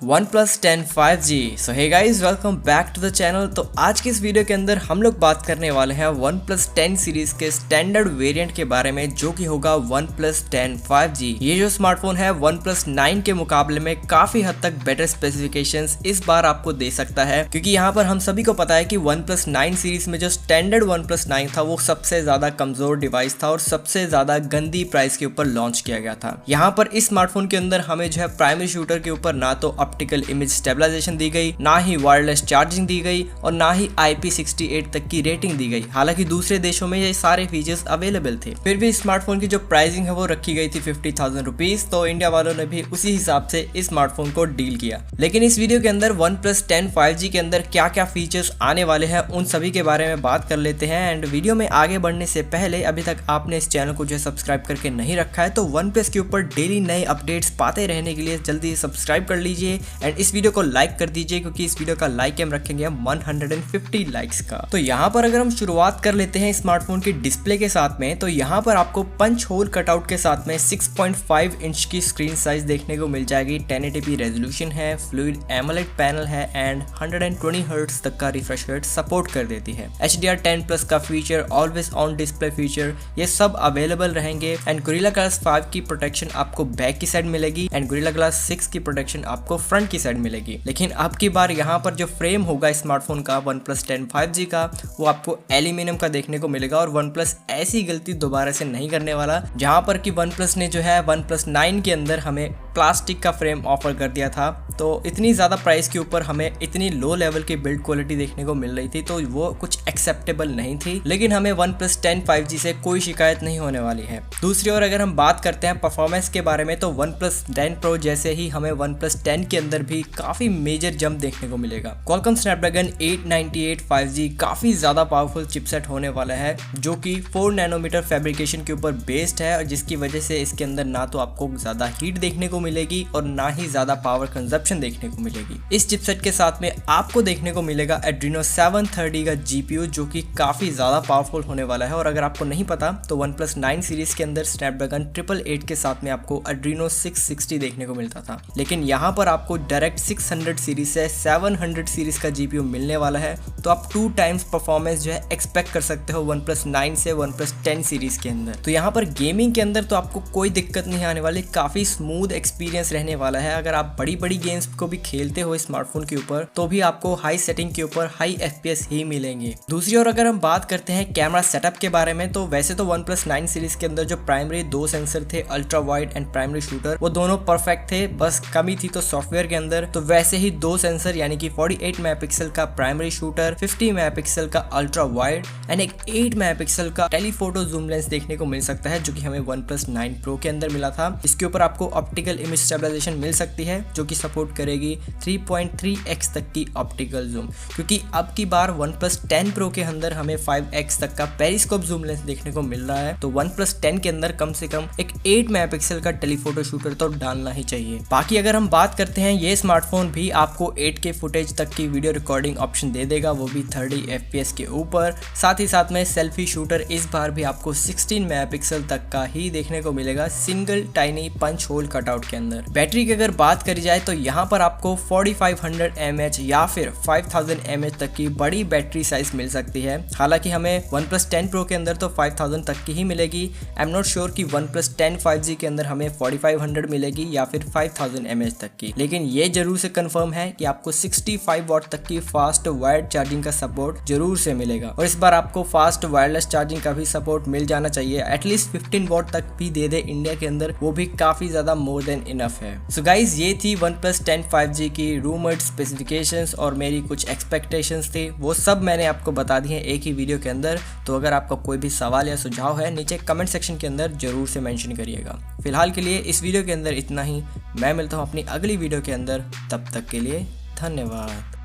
OnePlus 10 5G। So hey guys, welcome back to the channel. तो आज की इस वीडियो के अंदर हम लोग बात करने वाले हैं OnePlus 10 सीरीज के स्टैंडर्ड वेरिएंट के बारे में, जो कि होगा OnePlus 10 5G। ये जो स्मार्टफोन है OnePlus 9 के मुकाबले में काफी हद तक बेटर स्पेसिफिकेशंस इस बार आपको दे सकता है, क्योंकि यहाँ पर हम सभी को पता है कि OnePlus 9 सीरीज में जो स्टैंडर्ड OnePlus 9 था वो सबसे ज्यादा कमजोर डिवाइस था और सबसे ज्यादा गंदी प्राइस के ऊपर लॉन्च किया गया था। यहाँ पर इस स्मार्टफोन के अंदर हमें जो है प्राइमरी शूटर के ऊपर ना तो ऑप्टिकल इमेज स्टेबलाइजेशन दी गई, ना ही वायरलेस चार्जिंग दी गई और ना ही IP68 तक की रेटिंग दी गई। हालांकि दूसरे देशों में ये सारे फीचर्स अवेलेबल थे, फिर भी स्मार्टफोन की जो प्राइसिंग है वो रखी गई थी 50,000 रुपीज। तो इंडिया वालों ने भी उसी हिसाब से इस स्मार्टफोन को डील किया। लेकिन इस वीडियो के अंदर OnePlus 10 5G के अंदर क्या क्या फीचर्स आने वाले हैं उन सभी के बारे में बात कर लेते हैं। एंड वीडियो में आगे बढ़ने से पहले अभी तक आपने इस चैनल को जो सब्सक्राइब करके नहीं रखा है तो OnePlus के ऊपर डेली नए अपडेट्स पाते रहने के लिए जल्दी सब्सक्राइब कर लीजिए एंड इस वीडियो को लाइक कर दीजिए, क्योंकि इस वीडियो का लाइक हम रखेंगे 150 लाइक्स का। तो यहाँ पर अगर हम शुरुआत कर लेते हैं स्मार्टफोन की डिस्प्ले के साथ में, तो यहाँ पर आपको पंच होल कटआउट के साथ में 6.5 इंच की स्क्रीन साइज देखने को मिल जाएगी। 1080p रेजोल्यूशन है, फ्लूइड एमोलेड पैनल है एंड 120 हर्ट्ज तक का रिफ्रेश रेट सपोर्ट कर देती है। HDR10+ का feature, always on display feature, ये सब अवेलेबल रहेंगे। एंड गोरिल्ला ग्लास 5 की प्रोटेक्शन आपको बैक की साइड मिलेगी एंड गोरिल्ला ग्लास 6 की प्रोटेक्शन आपको फ्रंट की साइड मिलेगी। लेकिन अब की बार यहाँ पर जो फ्रेम होगा स्मार्टफोन का OnePlus 10 5G का, वो आपको एल्यूमिनियम का देखने को मिलेगा। और OnePlus ऐसी गलती दोबारा से नहीं करने वाला, जहाँ पर कि OnePlus ने जो है OnePlus 9 के अंदर हमें प्लास्टिक का फ्रेम ऑफर कर दिया था। तो इतनी ज़्यादा प्राइस के ऊपर हमें इतनी लो लेवल की बिल्ड क्वालिटी देखने को मिल रही थी, तो वो कुछ एक्सेप्टेबल नहीं थी। लेकिन हमें OnePlus 10 5G से कोई शिकायत नहीं होने वाली है। दूसरी ओर अगर हम बात करते हैं परफॉर्मेंस के बारे में, तो OnePlus 10 Pro जैसे ही हमें OnePlus 10 के अंदर भी काफ़ी मेजर जंप देखने को मिलेगा। Qualcomm Snapdragon 898 5G काफ़ी ज़्यादा पावरफुल चिपसेट होने वाला है, जो कि 4 नैनोमीटर फैब्रिकेशन के ऊपर बेस्ड है, और जिसकी वजह से इसके अंदर ना तो आपको ज़्यादा हीट देखने को मिलेगी और ना ही ज़्यादा पावर कंजप्शन देखने को मिलेगी। इस चिपसेट के साथ में आपको देखने को मिलेगा Adreno 730 का GPU, जो कि काफ़ी ज़्यादा पावरफुल होने वाला है। और अगर आपको नहीं पता तो OnePlus 9 सीरीज के अंदर Snapdragon 888 के साथ में आपको Adreno 660 देखने को मिलता था, लेकिन यहाँ पर आपको डायरेक्ट 600 सीरीज से 700 सीरीज का GPU मिलने वाला है। तो आप 2 टाइम्स परफॉर्मेंस जो है एक्सपेक्ट कर सकते हो OnePlus 9 से OnePlus 10 सीरीज के अंदर। तो यहाँ पर गेमिंग के अंदर तो आपको कोई दिक्कत नहीं आने वाली, काफ़ी स्मूथ एक्सपीरियंस रहने वाला है। अगर आप बड़ी बड़ी गेम्स को भी खेलते हो स्मार्टफोन के ऊपर, तो भी आपको हाई सेटिंग के ऊपर हाई FPS ही मिलेंगे। दूसरी ओर अगर हम बात करते हैं कैमरा सेटअप के बारे में, तो वैसे तो OnePlus 9 सीरीज के अंदर जो प्राइमरी 2 सेंसर थे, ultra wide and primary shooter, वो दोनों परफेक्ट थे। बस कमी थी तो सॉफ्टवेयर के अंदर। तो वैसे ही 2 सेंसर यानी कि 48 मेगापिक्सल का प्राइमरी शूटर, 50 मेगापिक्सल का अल्ट्रा वाइड एंड एक 8 मेगापिक्सल का टेलीफोटो जूम लेंस देखने को मिल सकता है, जो कि हमें OnePlus 9 Pro के अंदर मिला था। इसके ऊपर आपको ऑप्टिकल इमेज स्टेबलाइजेशन मिल सकती है, जो कि सपोर्ट करेगी 3.3x तक की ऑप्टिकल जूम, क्योंकि अब की बार OnePlus 10 Pro के अंदर हमें 5x तक का पेरिस्कोप जूम लेंस देखने को मिल रहा है। तो OnePlus 10 के अंदर कम से कम एक 8 मेगापिक्सल का टेलीफोटो शूटर तो डालना ही चाहिए। बाकी अगर हम बात करते हैं, ये स्मार्टफोन भी आपको 8K फुटेज तक की वीडियो रिकॉर्डिंग ऑप्शन दे देगा, वो भी 30 FPS के ऊपर। साथ ही साथ में सेल्फी शूटर इस बार भी आपको 16 मेगापिक्सल तक का ही देखने को मिलेगा, single tiny punch hole cutout के अंदर। बैटरी की अगर बात करी जाए तो यहाँ पर आपको 4500 mAh या फिर 5000 mAh तक की बड़ी बैटरी साइज मिल सकती है। हालांकि हमें OnePlus 10 Pro के अंदर तो 5000 तक की ही मिलेगी। आई एम नॉट श्योर कि OnePlus 10 5G के अंदर हमें 4500 मिलेगी या फिर 5000 mAh तक की, लेकिन ये जरूर से कंफर्म है कि आपको 65 वाट तक की फास्ट वायर्ड चार्जिंग का सपोर्ट जरूर से मिलेगा। और इस बार आपको फास्ट वायरलेस चार्जिंग का भी सपोर्ट मिल जाना चाहिए। एटलीस्ट 15 वाट तक भी दे दे इंडिया के अंदर, वो भी काफी ज्यादा मोर देन इनफ है। सो गाइज, ये थी OnePlus 10 5G की रूमर्ड स्पेसिफिकेशंस और मेरी कुछ एक्सपेक्टेशंस थी, वो सब मैंने आपको बता दी है एक ही वीडियो के अंदर। तो अगर आपका कोई भी सवाल या सुझाव है, नीचे कमेंट सेक्शन के अंदर जरूर से मेंशन करिएगा। फिलहाल के लिए इस वीडियो के अंदर इतना ही। मैं मिलता हूँ अपनी अगली वीडियो के अंदर, तब तक के लिए धन्यवाद।